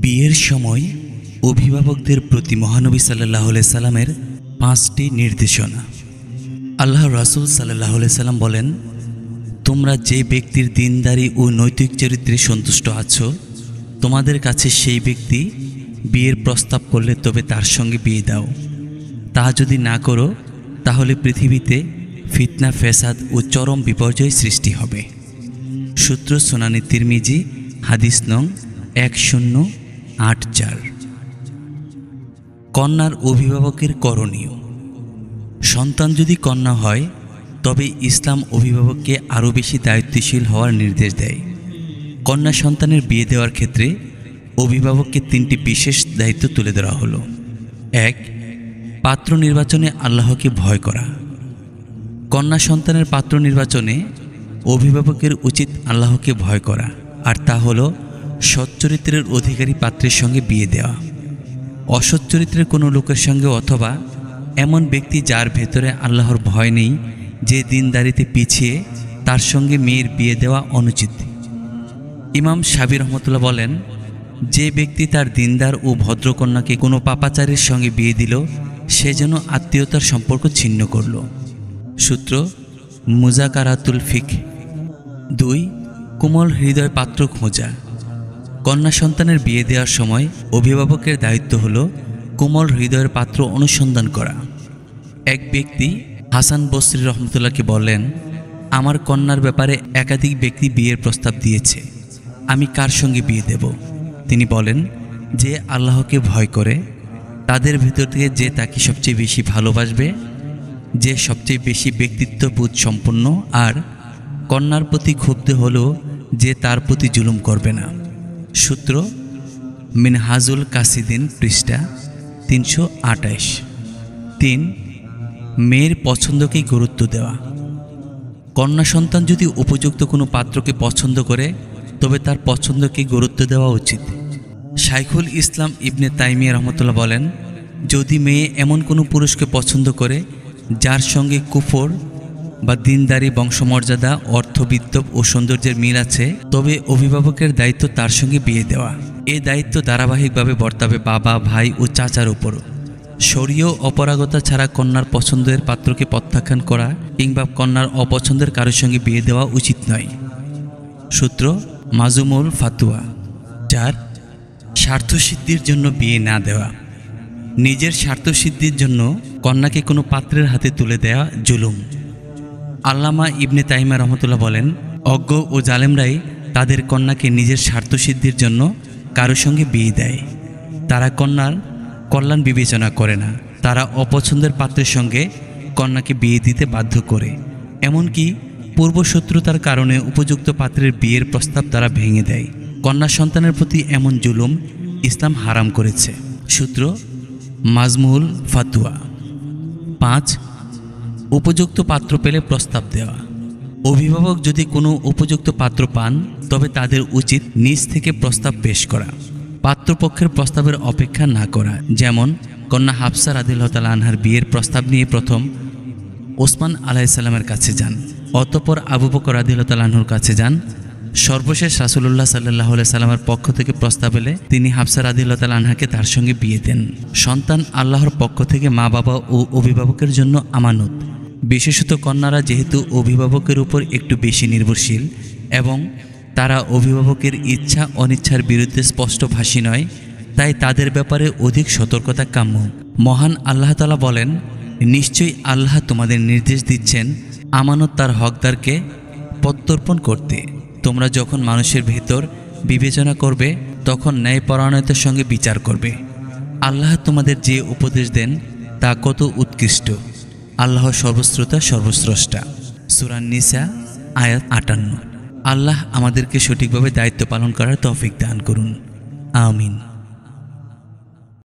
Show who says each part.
Speaker 1: বিয়ের সময় অভিভাবকদের প্রতি মহানবী সাল্লাল্লাহু আলাইহি সাল্লামের 5টি নির্দেশনা। আল্লাহ রাসূল সাল্লাল্লাহু আলাইহি সাল্লাম বলেন, তোমরা যে ব্যক্তির দিনদারি ও নৈতিক চরিত্রে সন্তুষ্ট আছো, তোমাদের কাছে সেই ব্যক্তি বিয়ের প্রস্তাব করলে তবে তার সঙ্গে বিয়ে দাও। তা যদি না করো তাহলে পৃথিবীতে ফিতনা, ফেসাদ ও চরম বিপর্যয় সৃষ্টি হবে। সূত্র সুনানি তিরমিজি, হাদিস নং 1084। কন্যার অভিভাবকের করণীয়। সন্তান যদি কন্যা হয় তবে ইসলাম অভিভাবককে আরও বেশি দায়িত্বশীল হওয়ার নির্দেশ দেয়। কন্যা সন্তানের বিয়ে দেওয়ার ক্ষেত্রে অভিভাবককে 3টি বিশেষ দায়িত্ব তুলে ধরা হলো। 1. পাত্র নির্বাচনে আল্লাহকে ভয় করা। কন্যা সন্তানের পাত্র নির্বাচনে অভিভাবকের উচিত আল্লাহকে ভয় করা, আর তা হলো সচ্চরিত্রের অধিকারী পাত্রের সঙ্গে বিয়ে দেওয়া। অসৎ চরিত্রের কোনো লোকের সঙ্গে অথবা এমন ব্যক্তি যার ভেতরে আল্লাহর ভয় নেই, যে দিনদারিতে পিছিয়ে, তার সঙ্গে মেয়ের বিয়ে দেওয়া অনুচিত। ইমাম শাফি রহমতুল্লাহ বলেন, যে ব্যক্তি তার দিনদার ও ভদ্রকন্যাকে কোনো পাপাচারীর সঙ্গে বিয়ে দিল, সে যেন আত্মীয়তার সম্পর্ক ছিন্ন করল। সূত্র মুজাকারাতুল ফিকহ। 2. কোমল হৃদয় পাত্র খোঁজা। কন্যা সন্তানের বিয়ে দেওয়ার সময় অভিভাবকের দায়িত্ব হল কোমল হৃদয়ের পাত্র অনুসন্ধান করা। এক ব্যক্তি হাসান বসরি রহমতুল্লাহকে বললেন, আমার কন্যার ব্যাপারে একাধিক ব্যক্তি বিয়ের প্রস্তাব দিয়েছে, আমি কার সঙ্গে বিয়ে দেব? তিনি বলেন, যে আল্লাহকে ভয় করে, তাদের ভিতর থেকে যে তাকে সবচেয়ে বেশি ভালোবাসবে, যে সবচেয়ে বেশি ব্যক্তিত্ববোধ সম্পন্ন, আর কন্যার প্রতি ক্ষুব্ধ হলেও যে তার প্রতি জুলুম করবে না। সূত্র মিনহাজুল কাসিদিন, পৃষ্ঠা 328। 3. মেয়ের পছন্দকেই গুরুত্ব দেওয়া। কন্যা সন্তান যদি উপযুক্ত কোনো পাত্রকে পছন্দ করে তবে তার পছন্দকে গুরুত্ব দেওয়া উচিত। শাইখুল ইসলাম ইবনে তাইমিয়া রহমতুল্লাহ বলেন, যদি মেয়ে এমন কোনো পুরুষকে পছন্দ করে যার সঙ্গে কুফর বা দিনদারি, বংশমর্যাদা, অর্থবিত্ত ও সৌন্দর্যের মিল আছে, তবে অভিভাবকের দায়িত্ব তার সঙ্গে বিয়ে দেওয়া। এ দায়িত্ব ধারাবাহিকভাবে বর্তাবে বাবা, ভাই ও চাচার উপরও। শরীয় অপরাগতা ছাড়া কন্যার পছন্দের পাত্রকে প্রত্যাখ্যান করা কিংবা কন্যার অপছন্দের কারোর সঙ্গে বিয়ে দেওয়া উচিত নয়। সূত্র মাজুমুল ফাতুয়া। 4. স্বার্থসিদ্ধির জন্য বিয়ে না দেওয়া। নিজের স্বার্থসিদ্ধির জন্য কন্যাকে কোনো পাত্রের হাতে তুলে দেওয়া জুলুম। আল্লামা ইবনে তাইমিয়া রহমতুল্লাহ বলেন, অজ্ঞ ও জালেমরাই তাদের কন্যাকে নিজের স্বার্থসিদ্ধির জন্য কারো সঙ্গে বিয়ে দেয়। তারা কন্যার কল্যাণ বিবেচনা করে না, তারা অপছন্দের পাত্রের সঙ্গে কন্যাকে বিয়ে দিতে বাধ্য করে। এমনকি পূর্বশত্রুতার কারণে উপযুক্ত পাত্রের বিয়ের প্রস্তাব তারা ভেঙে দেয়। কন্যা সন্তানের প্রতি এমন জুলুম ইসলাম হারাম করেছে। সূত্র মাজমুল ফাতুয়া। 5. উপযুক্ত পাত্র পেলে প্রস্তাব দেওয়া। অভিভাবক যদি কোনো উপযুক্ত পাত্র পান তবে তাদের উচিত নিজ থেকে প্রস্তাব পেশ করা, পাত্রপক্ষের প্রস্তাবের অপেক্ষা না করা। যেমন কন্যা হাফসা রাদিয়াল্লাহু তাআলা আনহার বিয়ের প্রস্তাব নিয়ে প্রথম ওসমান আলাইহিস সালামের কাছে যান, অতঃপর আবু বকর রাদিয়াল্লাহু তাআলা আনহুর কাছে যান। সর্বশেষ রাসূলুল্লাহ সাল্লাল্লাহু আলাইহি সাল্লামের পক্ষ থেকে প্রস্তাব এলে তিনি হাফসা রাদিয়াল্লাহু তাআলা আনহাকে তার সঙ্গে বিয়ে দেন। সন্তান আল্লাহর পক্ষ থেকে মা বাবা ও অভিভাবকের জন্য আমানত। বিশেষত কন্যারা যেহেতু অভিভাবকের উপর একটু বেশি নির্ভরশীল এবং তারা অভিভাবকের ইচ্ছা অনিচ্ছার বিরুদ্ধে স্পষ্টভাষী নয়, তাই তাদের ব্যাপারে অধিক সতর্কতা কাম্য। মহান আল্লাহ তাআলা বলেন, নিশ্চয়ই আল্লাহ তোমাদের নির্দেশ দিচ্ছেন আমানত তার হকদারকে প্রত্যর্পণ করতে। তোমরা যখন মানুষের ভেতর বিবেচনা করবে তখন ন্যায়পরায়ণতার সঙ্গে বিচার করবে। আল্লাহ তোমাদের যে উপদেশ দেন তা কত উৎকৃষ্ট। আল্লাহ সর্বশ্রোতা, সর্বস্রষ্টা। সূরা নিসা, আয়াত 58। আল্লাহ আমাদেরকে সঠিকভাবে দায়িত্ব পালন করার তৌফিক দান করুন। আমিন।